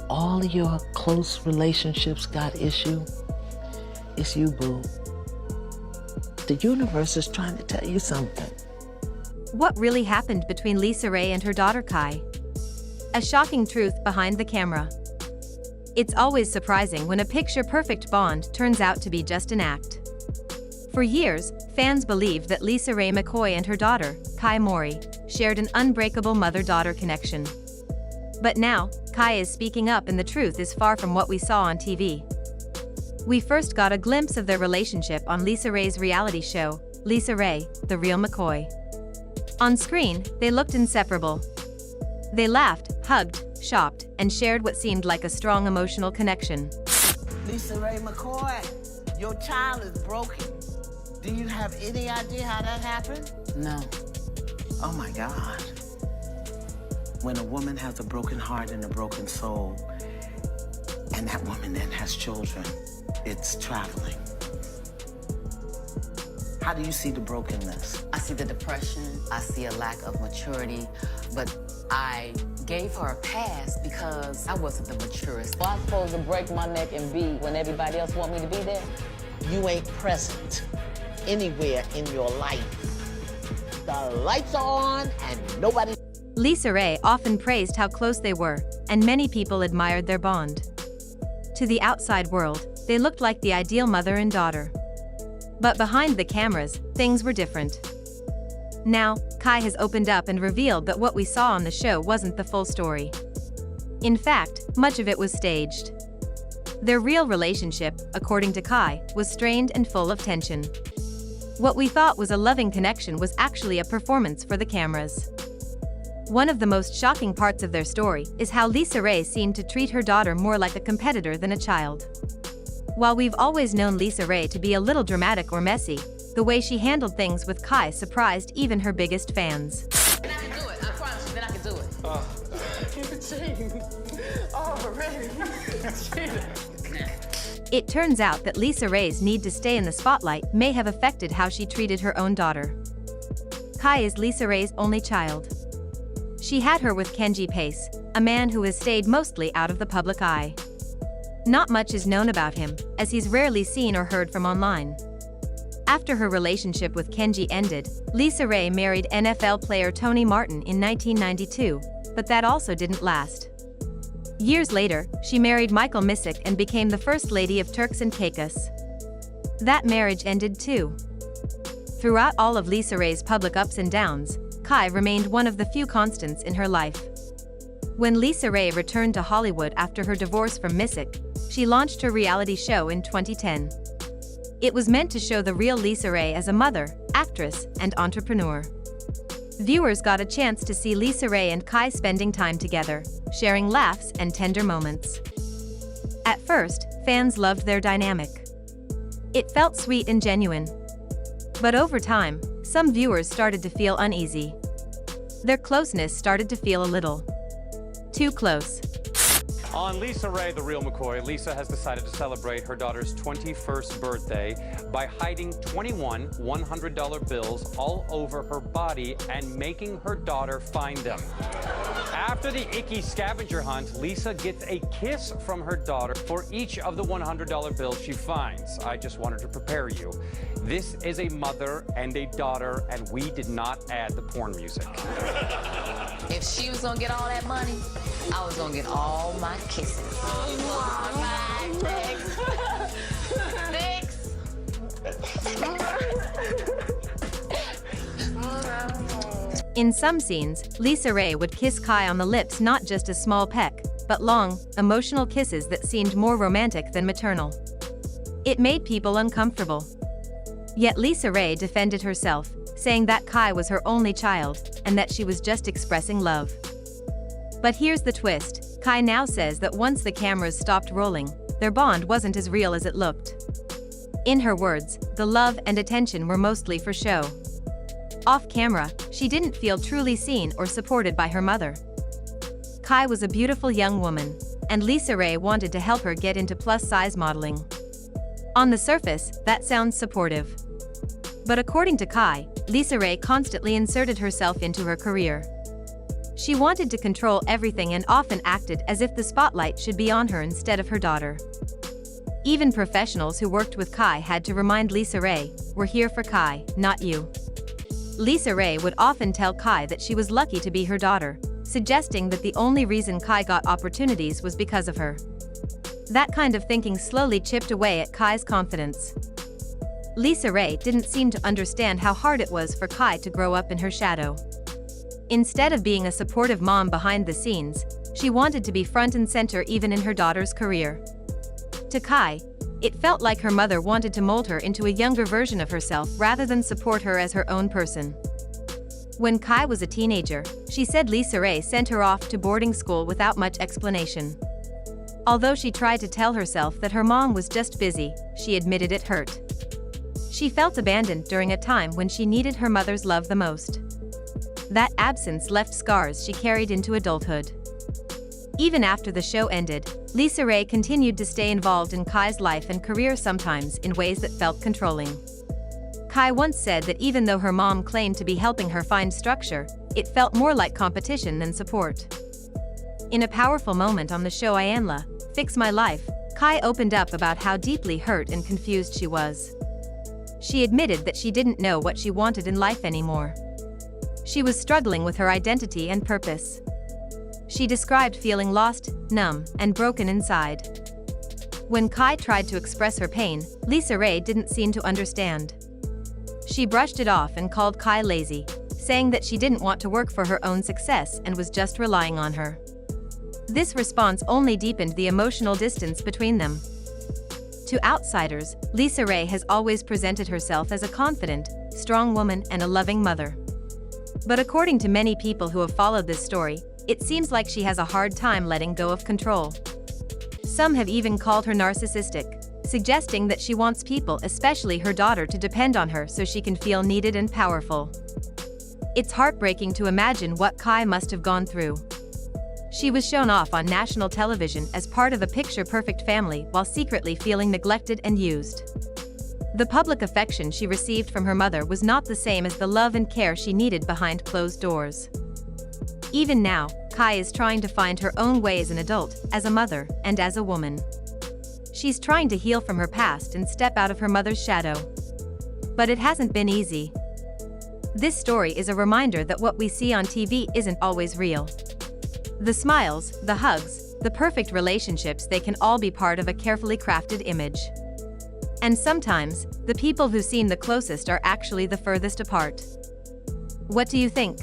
all of your close relationships got issue, it's you, boo. The universe is trying to tell you something. What really happened between LisaRaye and her daughter Kai? A shocking truth behind the camera. It's always surprising when a picture-perfect bond turns out to be just an act. For years, fans believed that LisaRaye McCoy and her daughter, Kai Morae, shared an unbreakable mother-daughter connection. But now, Kai is speaking up and the truth is far from what we saw on TV. We first got a glimpse of their relationship on LisaRaye's reality show, LisaRaye, The Real McCoy. On screen, they looked inseparable. They laughed, hugged, shopped, and shared what seemed like a strong emotional connection. LisaRaye McCoy, your child is broken. Do you have any idea how that happened? No. Oh my God. When a woman has a broken heart and a broken soul, and that woman then has children, it's traveling. How do you see the brokenness? I see the depression, I see a lack of maturity, but I gave her a pass because I wasn't the maturest. Well, I'm supposed to break my neck and be when everybody else want me to be there? You ain't present anywhere in your life. The lights are on and nobody... LisaRaye often praised how close they were, and many people admired their bond. To the outside world, they looked like the ideal mother and daughter. But behind the cameras, things were different. Now, Kai has opened up and revealed that what we saw on the show wasn't the full story. In fact, much of it was staged. Their real relationship, according to Kai, was strained and full of tension. What we thought was a loving connection was actually a performance for the cameras. One of the most shocking parts of their story is how LisaRaye seemed to treat her daughter more like a competitor than a child. While we've always known LisaRaye to be a little dramatic or messy, the way she handled things with Kai surprised even her biggest fans. And I can do it. I promise you that I can do it. It turns out that LisaRaye's need to stay in the spotlight may have affected how she treated her own daughter. Kai is LisaRaye's only child. She had her with Kenji Pace, a man who has stayed mostly out of the public eye. Not much is known about him, as he's rarely seen or heard from online. After her relationship with Kenji ended, LisaRaye married NFL player Tony Martin in 1992, but that also didn't last. Years later, she married Michael Missick and became the First Lady of Turks and Caicos. That marriage ended too. Throughout all of LisaRaye's public ups and downs, Kai remained one of the few constants in her life. When LisaRaye returned to Hollywood after her divorce from Missick, she launched her reality show in 2010. It was meant to show the real LisaRaye as a mother, actress, and entrepreneur. Viewers got a chance to see LisaRaye and Kai spending time together, sharing laughs and tender moments. At first, fans loved their dynamic. It felt sweet and genuine. But over time, some viewers started to feel uneasy. Their closeness started to feel a little too close. On LisaRaye, The Real McCoy, Lisa has decided to celebrate her daughter's 21st birthday by hiding 21 $100 bills all over her body and making her daughter find them. After the icky scavenger hunt, Lisa gets a kiss from her daughter for each of the $100 bills she finds. I just wanted to prepare you. This is a mother and a daughter, and we did not add the porn music. If she was gonna get all that money, I was gonna get all my kisses. Thanks. In some scenes, LisaRaye would kiss Kai on the lips, not just a small peck, but long, emotional kisses that seemed more romantic than maternal. It made people uncomfortable. Yet LisaRaye defended herself, saying that Kai was her only child, and that she was just expressing love. But here's the twist. Kai now says that once the cameras stopped rolling, their bond wasn't as real as it looked. In her words, the love and attention were mostly for show. Off camera, she didn't feel truly seen or supported by her mother. Kai was a beautiful young woman, and LisaRaye wanted to help her get into plus-size modeling. On the surface, that sounds supportive. But according to Kai, LisaRaye constantly inserted herself into her career. She wanted to control everything and often acted as if the spotlight should be on her instead of her daughter. Even professionals who worked with Kai had to remind LisaRaye, "We're here for Kai, not you." LisaRaye would often tell Kai that she was lucky to be her daughter, suggesting that the only reason Kai got opportunities was because of her. That kind of thinking slowly chipped away at Kai's confidence. LisaRaye didn't seem to understand how hard it was for Kai to grow up in her shadow. Instead of being a supportive mom behind the scenes, she wanted to be front and center even in her daughter's career. To Kai, it felt like her mother wanted to mold her into a younger version of herself rather than support her as her own person. When Kai was a teenager, she said LisaRaye sent her off to boarding school without much explanation. Although she tried to tell herself that her mom was just busy, she admitted it hurt. She felt abandoned during a time when she needed her mother's love the most. That absence left scars she carried into adulthood. Even after the show ended, LisaRaye continued to stay involved in Kai's life and career, sometimes in ways that felt controlling. Kai once said that even though her mom claimed to be helping her find structure, it felt more like competition than support. In a powerful moment on the show Ayanla, Fix My Life, Kai opened up about how deeply hurt and confused she was. She admitted that she didn't know what she wanted in life anymore. She was struggling with her identity and purpose. She described feeling lost, numb, and broken inside. When Kai tried to express her pain, LisaRaye didn't seem to understand. She brushed it off and called Kai lazy, saying that she didn't want to work for her own success and was just relying on her. This response only deepened the emotional distance between them. To outsiders, LisaRaye has always presented herself as a confident, strong woman and a loving mother. But according to many people who have followed this story, it seems like she has a hard time letting go of control. Some have even called her narcissistic, suggesting that she wants people, especially her daughter, to depend on her so she can feel needed and powerful. It's heartbreaking to imagine what Kai must have gone through. She was shown off on national television as part of a picture-perfect family while secretly feeling neglected and used. The public affection she received from her mother was not the same as the love and care she needed behind closed doors. Even now, Kai is trying to find her own way as an adult, as a mother, and as a woman. She's trying to heal from her past and step out of her mother's shadow. But it hasn't been easy. This story is a reminder that what we see on TV isn't always real. The smiles, the hugs, the perfect relationships, they can all be part of a carefully crafted image. And sometimes, the people who seem the closest are actually the furthest apart. What do you think?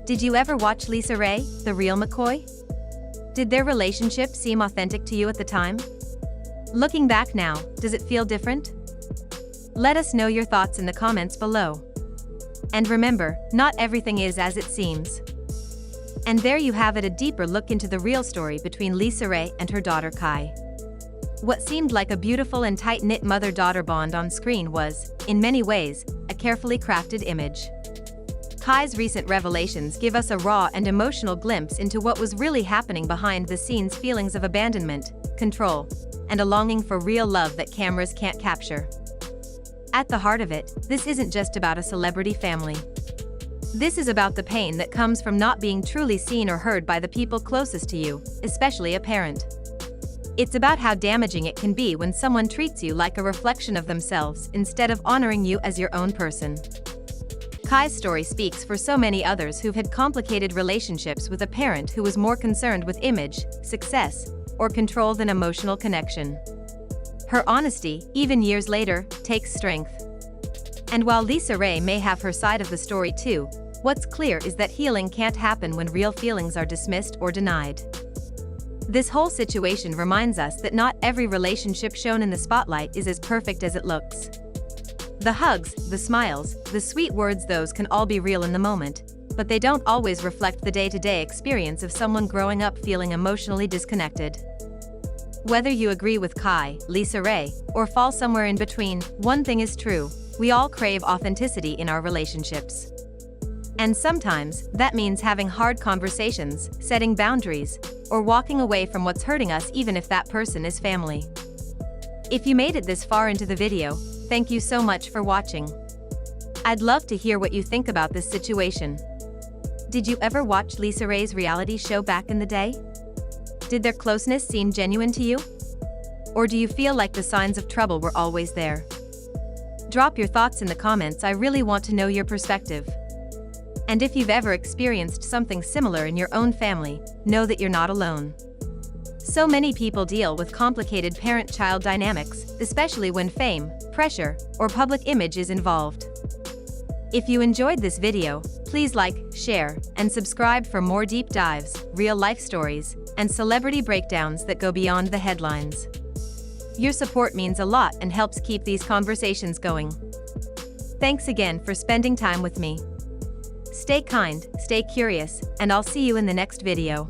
Did you ever watch LisaRaye, The Real McCoy? Did their relationship seem authentic to you at the time? Looking back now, does it feel different? Let us know your thoughts in the comments below. And remember, not everything is as it seems. And there you have it, a deeper look into the real story between LisaRaye and her daughter Kai. What seemed like a beautiful and tight-knit mother-daughter bond on screen was, in many ways, a carefully crafted image. Kai's recent revelations give us a raw and emotional glimpse into what was really happening behind the scenes, feelings of abandonment, control, and a longing for real love that cameras can't capture. At the heart of it, this isn't just about a celebrity family. This is about the pain that comes from not being truly seen or heard by the people closest to you, especially a parent. It's about how damaging it can be when someone treats you like a reflection of themselves instead of honoring you as your own person. Kai's story speaks for so many others who've had complicated relationships with a parent who was more concerned with image, success, or control than emotional connection. Her honesty, even years later, takes strength. And while LisaRaye may have her side of the story too, what's clear is that healing can't happen when real feelings are dismissed or denied. This whole situation reminds us that not every relationship shown in the spotlight is as perfect as it looks. The hugs, the smiles, the sweet words, those can all be real in the moment, but they don't always reflect the day-to-day experience of someone growing up feeling emotionally disconnected. Whether you agree with Kai, LisaRaye, or fall somewhere in between, one thing is true: we all crave authenticity in our relationships. And sometimes, that means having hard conversations, setting boundaries, or walking away from what's hurting us, even if that person is family. If you made it this far into the video, thank you so much for watching. I'd love to hear what you think about this situation. Did you ever watch LisaRaye's reality show back in the day? Did their closeness seem genuine to you? Or do you feel like the signs of trouble were always there? Drop your thoughts in the comments. I really want to know your perspective. And if you've ever experienced something similar in your own family, know that you're not alone. So many people deal with complicated parent-child dynamics, especially when fame, pressure, or public image is involved. If you enjoyed this video, please like, share, and subscribe for more deep dives, real-life stories, and celebrity breakdowns that go beyond the headlines. Your support means a lot and helps keep these conversations going. Thanks again for spending time with me. Stay kind, stay curious, and I'll see you in the next video.